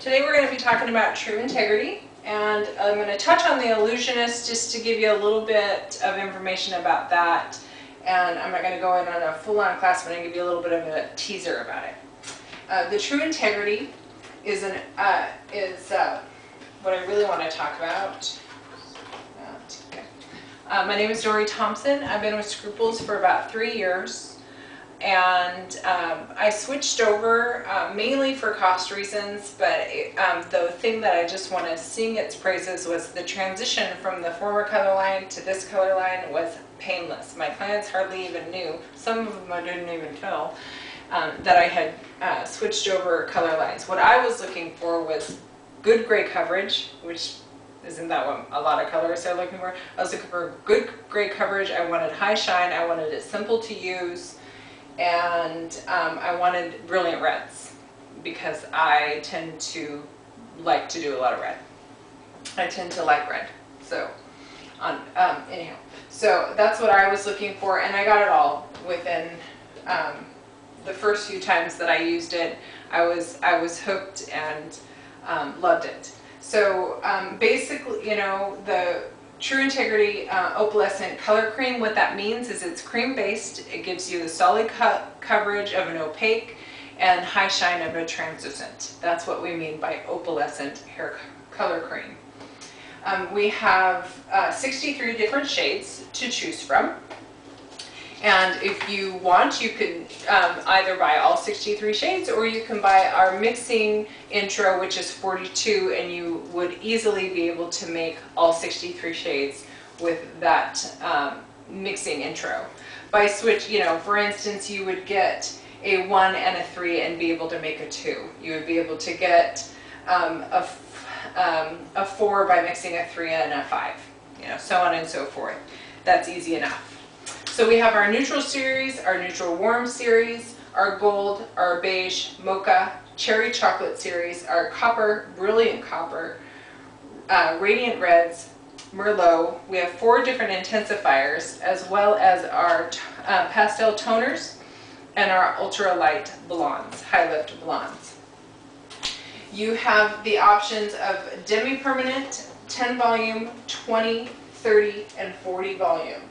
Today we're going to be talking about true integrity, and I'm going to touch on the illusionist just to give you a little bit of information about that, and I'm not going to go in on a full-on class, but I'm going to give you a little bit of a teaser about it. The true integrity is what I really want to talk about. Okay. My name is Dory Thompson. I've been with Scruples for about 3 years. And I switched over mainly for cost reasons, but the thing that I just want to sing its praises was the transition from the former color line to this color line was painless. My clients hardly even knew, some of them I didn't even tell, that I had switched over color lines. What I was looking for was good gray coverage, which isn't that what a lot of colorists are looking for. I was looking for good gray coverage. I wanted high shine. I wanted it simple to use. And I wanted brilliant reds because I tend to like to do a lot of red. I tend to like red. So, anyhow, so that's what I was looking for, and I got it all within the first few times that I used it. I was hooked and loved it. So basically, you know, the True Integrity Opalescent Color Cream, what that means is it's cream based. It gives you the solid coverage of an opaque and high shine of a translucent. That's what we mean by opalescent hair color cream. We have 63 different shades to choose from. And if you want, you can either buy all 63 shades, or you can buy our mixing intro, which is 42, and you would easily be able to make all 63 shades with that mixing intro. By switch, you know, for instance, you would get a 1 and a 3 and be able to make a 2. You would be able to get a 4 by mixing a 3 and a 5, you know, so on and so forth. That's easy enough. So we have our neutral series, our neutral warm series, our gold, our beige, mocha, cherry chocolate series, our copper, brilliant copper, radiant reds, merlot. We have 4 different intensifiers, as well as our pastel toners and our ultralight blondes, high lift blondes. You have the options of demi-permanent, 10 volume, 20, 30, and 40 volume.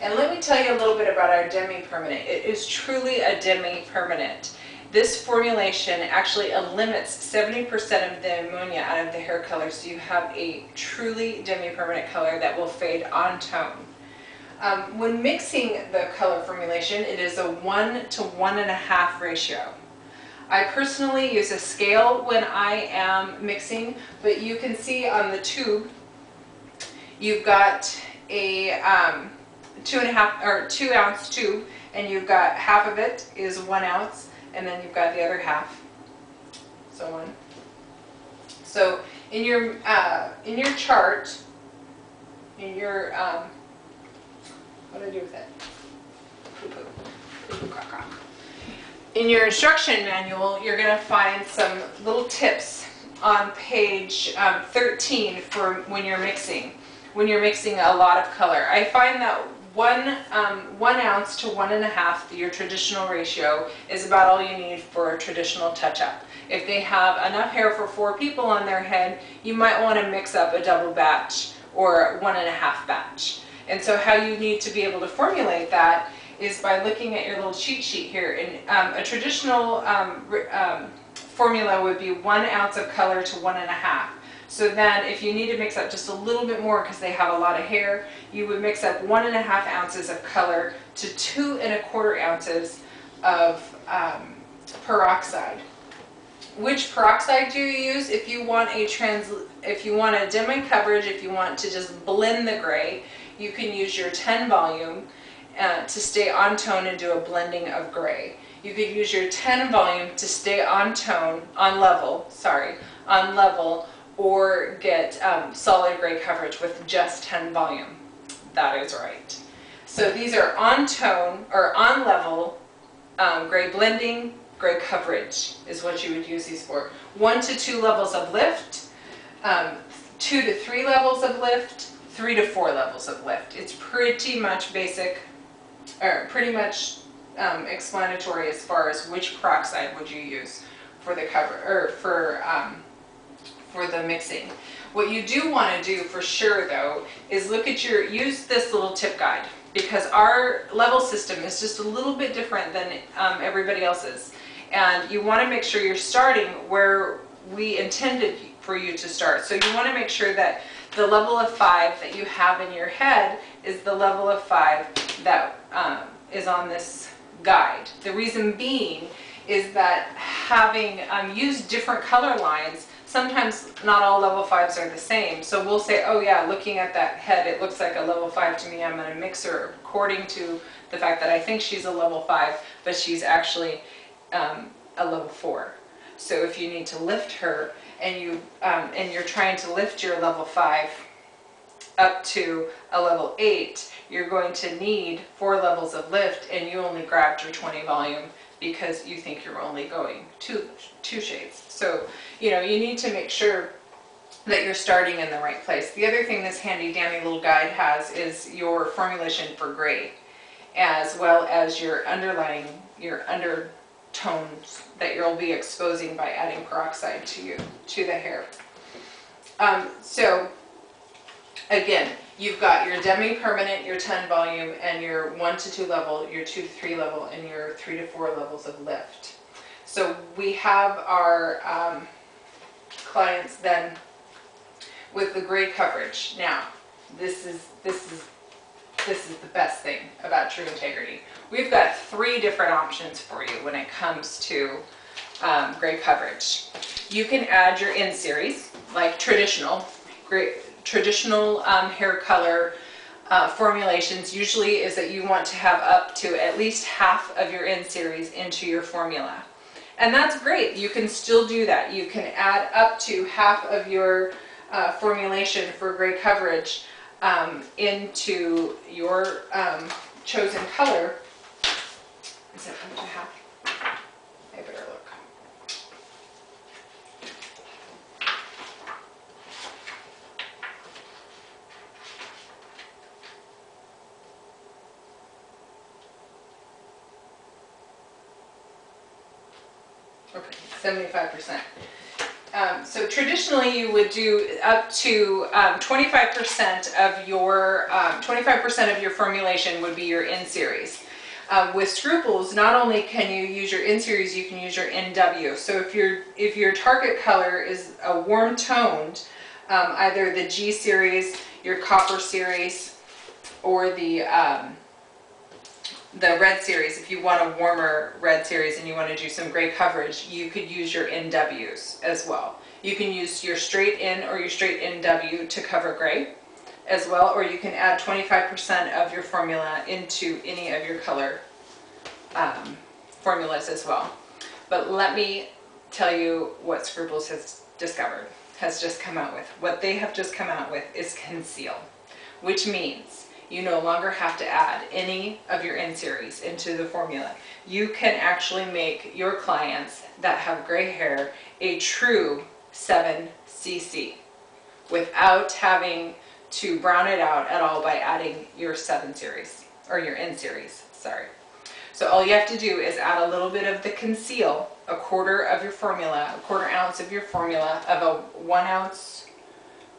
And let me tell you a little bit about our demi-permanent. It is truly a demi-permanent. This formulation actually eliminates 70% of the ammonia out of the hair color, so you have a truly demi-permanent color that will fade on tone. When mixing the color formulation, it is a 1 to 1.5 ratio. I personally use a scale when I am mixing, but you can see on the tube, you've got a 2 ounce tube, and you've got half of it is 1 ounce, and then you've got the other half, so on. So in your chart, in your what do I do with it? In your instruction manual, you're going to find some little tips on page 13 for when you're mixing. When you're mixing a lot of color, I find that 1 ounce to 1.5, your traditional ratio, is about all you need for a traditional touch-up. If they have enough hair for 4 people on their head, you might want to mix up a double batch or 1.5 batch. And so how you need to be able to formulate that is by looking at your little cheat sheet here. And a traditional formula would be 1 ounce of color to 1.5. So then if you need to mix up just a little bit more because they have a lot of hair, you would mix up 1.5 ounces of color to 2.25 ounces of peroxide. Which peroxide do you use? If you want a demi coverage, if you want to just blend the gray, you can use your 10 volume to stay on tone and do a blending of gray. You could use your 10 volume to stay on tone, on level, or get solid gray coverage with just 10 volume. That is right. So these are on tone or on level gray blending, gray coverage is what you would use these for. 1 to 2 levels of lift, 2 to 3 levels of lift, 3 to 4 levels of lift. It's pretty much basic, or pretty much explanatory as far as which peroxide would you use for the cover, or for for the mixing. What you do want to do for sure though is look at use this little tip guide, because our level system is just a little bit different than everybody else's. And you want to make sure you're starting where we intended for you to start. So you want to make sure that the level of 5 that you have in your head is the level of 5 that is on this guide. The reason being is that having used different color lines, sometimes not all level 5s are the same. So we'll say, oh yeah, looking at that head, it looks like a level 5 to me. I'm going to mix her according to the fact that I think she's a level 5, but she's actually a level 4. So if you need to lift her and you're trying to lift your level 5 up to a level 8, you're going to need 4 levels of lift, and you only grabbed your 20 volume because you think you're only going two shades. So, you know, you need to make sure that you're starting in the right place. The other thing this handy dandy little guide has is your formulation for gray, as well as your undertones that you'll be exposing by adding peroxide to the hair. So again, you've got your demi-permanent, your 10 volume, and your 1 to 2 level, your 2 to 3 level, and your 3 to 4 levels of lift. So we have our clients then with the gray coverage. Now, this is the best thing about True Integrity. We've got 3 different options for you when it comes to gray coverage. You can add your in-series, like traditional hair color formulations usually is that you want to have up to at least half of your in-series into your formula. And that's great. You can still do that. You can add up to half of your formulation for gray coverage into your chosen color. Is it up to half? I better look. Okay, 75%. So traditionally you would do up to 25% of your formulation would be your in-series. With Scruples, not only can you use your in-series, you can use your NW. So if your target color is a warm toned, either the G series, your copper series, or the red series, if you want a warmer red series and you want to do some gray coverage, you could use your NWs as well. You can use your straight in or your straight NW to cover gray as well, or you can add 25% of your formula into any of your color formulas as well. But let me tell you what Scruples has just come out with. What they have just come out with is Conceal, which means you no longer have to add any of your in-series into the formula. You can actually make your clients that have gray hair a true 7cc without having to brown it out at all by adding your 7 series, or your in-series, sorry. So all you have to do is add a little bit of the Conceal, a quarter of your formula, a quarter ounce of your formula of a 1 ounce,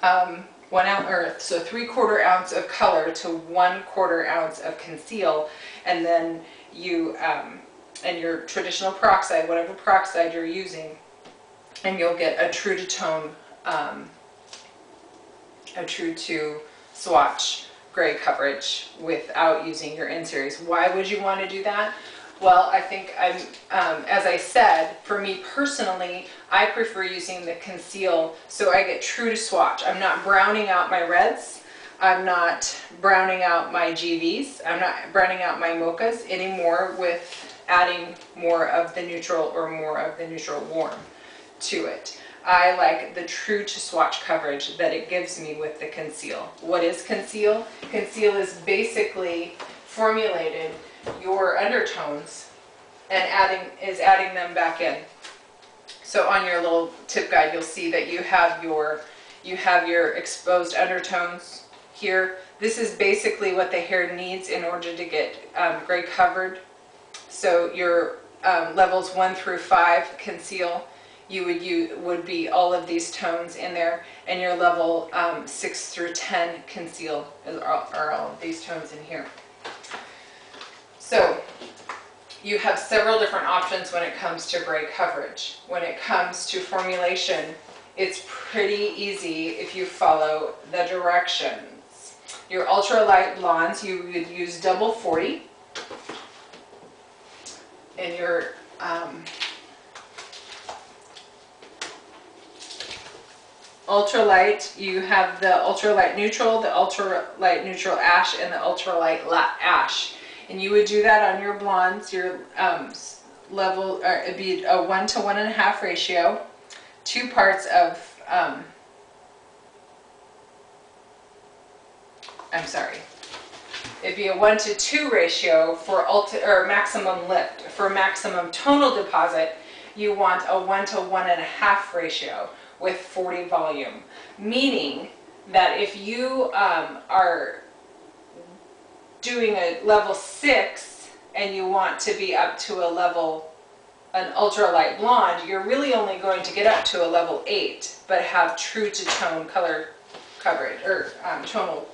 so 3/4 ounce of color to 1/4 ounce of Conceal, and then you, and your traditional peroxide, whatever peroxide you're using, and you'll get a true to tone, a true to swatch gray coverage without using your in-series. Why would you want to do that? Well, I think as I said, for me personally, I prefer using the Conceal so I get true to swatch. I'm not browning out my reds. I'm not browning out my GVs. I'm not browning out my mochas anymore with adding more of the neutral or more of the neutral warm to it. I like the true to swatch coverage that it gives me with the Conceal. What is Conceal? Conceal is basically formulated your undertones and adding them back in. So on your little tip guide, you'll see that you have your exposed undertones here. This is basically what the hair needs in order to get gray covered. So your levels 1 through 5 Conceal, would be all of these tones in there, and your level 6 through 10 conceal are all of these tones in here. So you have several different options when it comes to gray coverage. When it comes to formulation, it's pretty easy if you follow the directions. Your ultralight blondes, you would use double 40. And your ultralight, you have the ultralight neutral, the ultralight neutral ash, and the ultralight ash. And you would do that on your blondes. Your level, it'd be a 1 to 1.5 ratio. 2 parts of, I'm sorry. It'd be a 1 to 2 ratio for maximum lift. For maximum tonal deposit, you want a 1 to 1.5 ratio with 40 volume. Meaning that if you are doing a level 6 and you want to be up to an ultralight blonde, you're really only going to get up to a level 8, but have true to tone color coverage, or tonal.